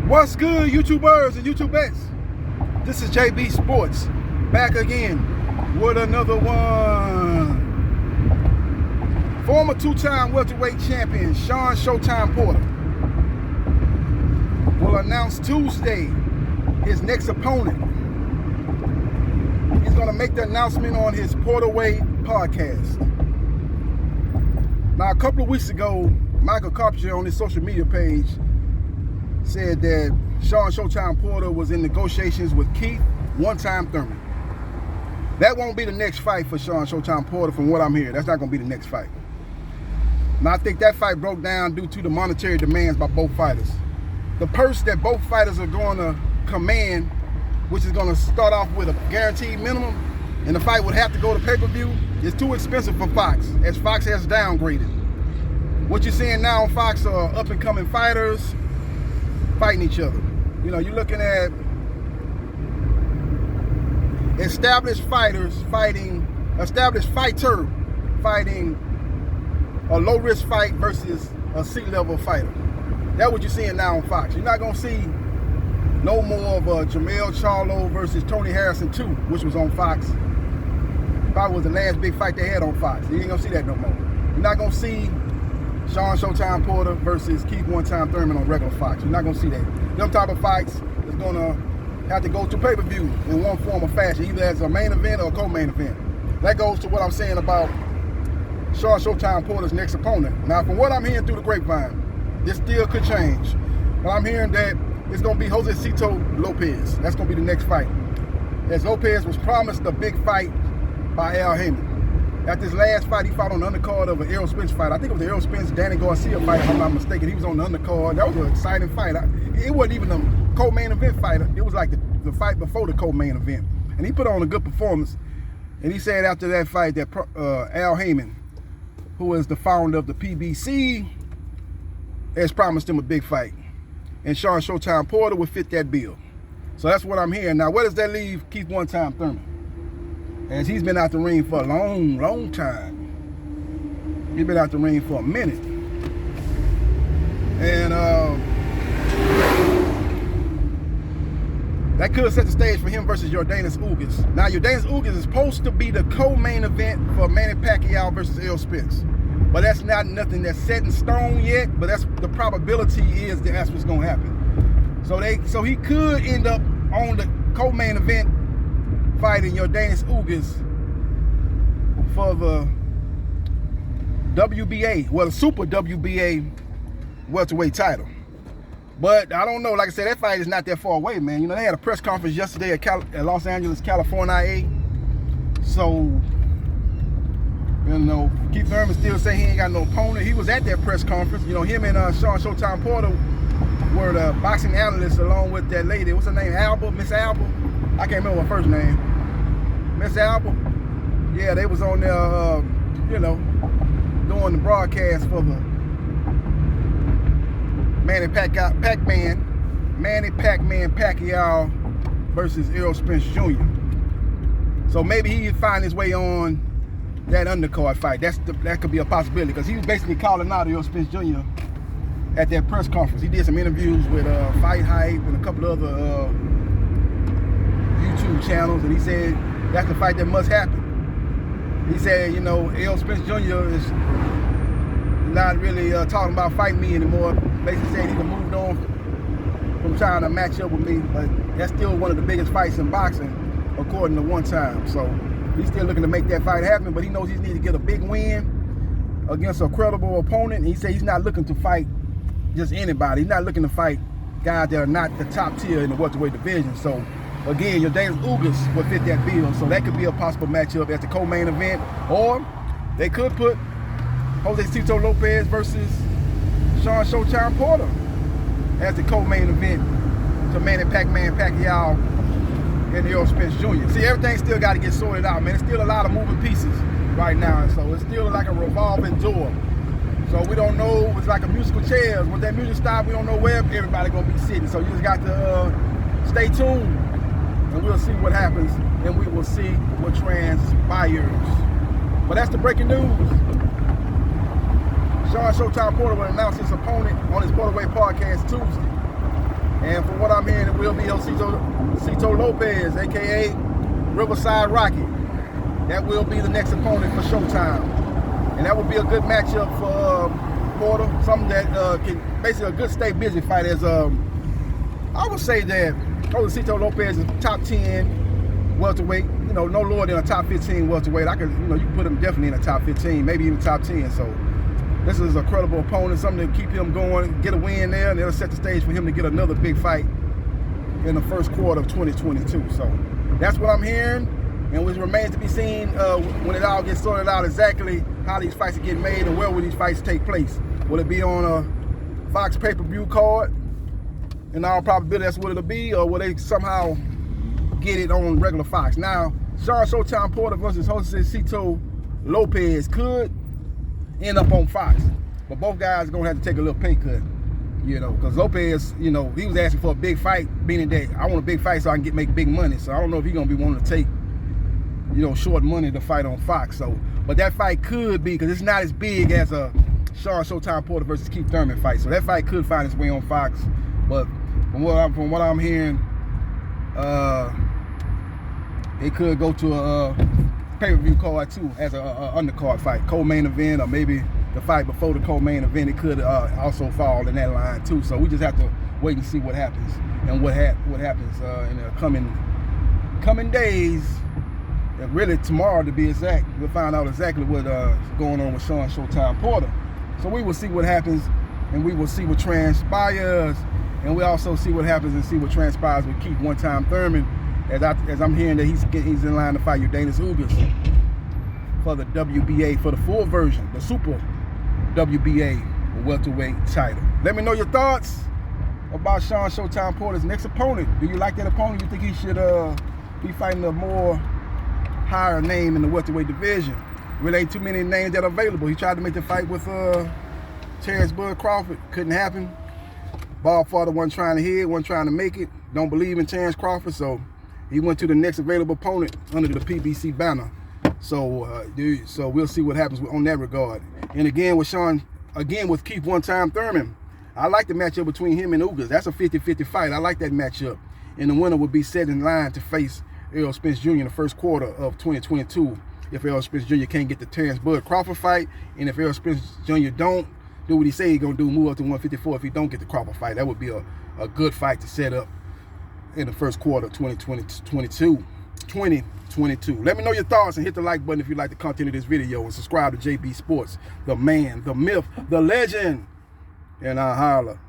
What's good, YouTubers and YouTubettes? This is JBsports back again with another one. Former two-time welterweight champion Shawn "Showtime" Porter will announce Tuesday his next opponent. He's going to make the announcement on his Porterweight podcast. Now, a couple of weeks ago, Michael Carpenter on his social media page said that Shawn "Showtime" Porter was in negotiations with Keith "one-time" Thurman. That won't be the next fight for Shawn "Showtime" Porter from what I'm hearing. That's not going to be the next fight. And I think that fight broke down due to the monetary demands by both fighters. The purse that both fighters are going to command, which is going to start off with a guaranteed minimum, and the fight would have to go to pay-per-view, is too expensive for Fox, as Fox has downgraded. What you're seeing now on Fox are up-and-coming fighters fighting each other. You know, you're looking at established fighter fighting a low-risk fight versus a C-level fighter. That's what you're seeing now on Fox. You're not going to see no more of a Jamel Charlo versus Tony Harrison 2, which was on Fox. Probably was the last big fight they had on Fox. You ain't going to see that no more. You're not going to see Shawn "Showtime" Porter versus Keith "one-time" Thurman on regular Fox. You're not going to see that. Them type of fights is going to have to go to pay-per-view in one form or fashion, either as a main event or a co-main event. That goes to what I'm saying about Shawn "Showtime" Porter's next opponent. Now, from what I'm hearing through the grapevine, this still could change. But I'm hearing that it's going to be Josiesito Lopez. That's going to be the next fight. As Lopez was promised a big fight by Al Heyman. After his last fight, he fought on the undercard of an Errol Spence fight. I think it was the Errol Spence-Danny Garcia fight, if I'm not mistaken. He was on the undercard. That was an exciting fight. It wasn't even a co-main event fighter. It was like the fight before the co-main event. And he put on a good performance. And he said after that fight that Al Heyman, who is the founder of the PBC, has promised him a big fight. And Shawn "Showtime" Porter would fit that bill. So that's what I'm hearing. Now, where does that leave Keith "one-time" Thurman? As he's been out the ring for a long, long time. He's been out the ring for a minute. And that could set the stage for him versus Yordenis Ugas. Now, Yordenis Ugas is supposed to be the co-main event for Manny Pacquiao versus Errol Spence. But that's not nothing that's set in stone yet, but that's the probability is that that's what's going to happen. So he could end up on the co-main event fighting Yordenis Ugas for the WBA, well, the Super WBA welterweight title. But I don't know. Like I said, that fight is not that far away, man. You know, they had a press conference yesterday at Los Angeles, California. So, you know, Keith Thurman still saying he ain't got no opponent. He was at that press conference. You know, him and Shawn "Showtime" Porter were the boxing analysts along with that lady. What's her name? Alba? Miss Alba? I can't remember her first name. Miss Alba? Yeah, they was on there, you know, doing the broadcast for the Manny Pacquiao versus Errol Spence Jr. So maybe he'd find his way on that undercard fight. That could be a possibility, because he was basically calling out Errol Spence Jr. at that press conference. He did some interviews with Fight Hype and a couple of other YouTube channels, and he said that's the fight that must happen. He said, you know, Errol Spence Jr. is not really talking about fighting me anymore. Basically saying he moved on from trying to match up with me, but that's still one of the biggest fights in boxing, according to One Time. So he's still looking to make that fight happen, but he knows he needs to get a big win against a credible opponent. And he said he's not looking to fight just anybody. He's not looking to fight guys that are not the top tier in the welterweight division. So again, Yordenis Ugas would fit that bill. So that could be a possible matchup at the co-main event. Or they could put Josiesito Lopez versus Shawn "Showtime" Porter as the co-main event to Manny Pacquiao and Errol Spence Jr. See, everything still got to get sorted out, man. It's still a lot of moving pieces right now. So it's still like a revolving door. So we don't know. It's like a musical chairs. When that music stops, we don't know where everybody going to be sitting. So you just got to stay tuned, and we'll see what happens, and we will see what transpires. But that's the breaking news. Shawn "Showtime" Porter will announce his opponent on his Porterweight podcast Tuesday. And from what I'm hearing, it will be Josiesito Lopez, a.k.a. Riverside Rocky. That will be the next opponent for Showtime. And that would be a good matchup for Porter, something that can basically a good stay busy fight. As I would say that Josiesito Lopez is top 10 welterweight, no lower than a top 15 welterweight. You can put him definitely in a top 15, maybe even top 10. So this is a credible opponent, something to keep him going, get a win there, and it'll set the stage for him to get another big fight in the first quarter of 2022. So that's what I'm hearing, and which remains to be seen when it all gets sorted out exactly how these fights are getting made and where will these fights take place. Will it be on a Fox pay-per-view card? In all probability, that's what it'll be, or will they somehow get it on regular Fox? Now, Shawn Showtime Porter versus Josiesito Lopez could end up on Fox, but both guys are gonna have to take a little pay cut, because Lopez, he was asking for a big fight, meaning that I want a big fight so I can make big money. So I don't know if he's gonna be wanting to take, short money to fight on Fox. So, but that fight could be, because it's not as big as a Shawn Showtime Porter versus Keith Thurman fight. So that fight could find its way on Fox. But from what I'm hearing, it could go to a pay-per-view card too, as an undercard fight, co-main event, or maybe the fight before the co-main event. It could also fall in that line too. So we just have to wait and see what happens, and what happens in the coming days. And really tomorrow, to be exact, we'll find out exactly what's going on with Shawn Showtime Porter. So we will see what happens, and we will see what transpires, and we also see what happens and see what transpires with Keith One-Time Thurman, as I'm hearing that he's in line to fight Ugas for the WBA, for the full version, the Super WBA welterweight title. Let me know your thoughts about Shawn Showtime Porter's next opponent. Do you like that opponent? You think he should be fighting a more higher name in the welterweight division? Really ain't too many names that are available. He tried to make the fight with Terrence Bud Crawford. Couldn't happen. Bob Father wasn't trying to hit, wasn't trying to make it. Don't believe in Terrence Crawford, so he went to the next available opponent under the PBC banner. So so we'll see what happens on that regard. And again with Keith One-Time Thurman, I like the matchup between him and Ugas. That's a 50-50 fight. I like that matchup. And the winner would be set in line to face Errol Spence Jr. in the first quarter of 2022 if Errol Spence Jr. can't get the Terrence Bud Crawford fight, and if Errol Spence Jr. don't do what he say he's gonna do, move up to 154 if he don't get the Crawford fight. That would be a good fight to set up in the first quarter of 2022. Let me know your thoughts and hit the like button if you like the content of this video, and subscribe to JB Sports, the man, the myth, the legend, and I'll holla.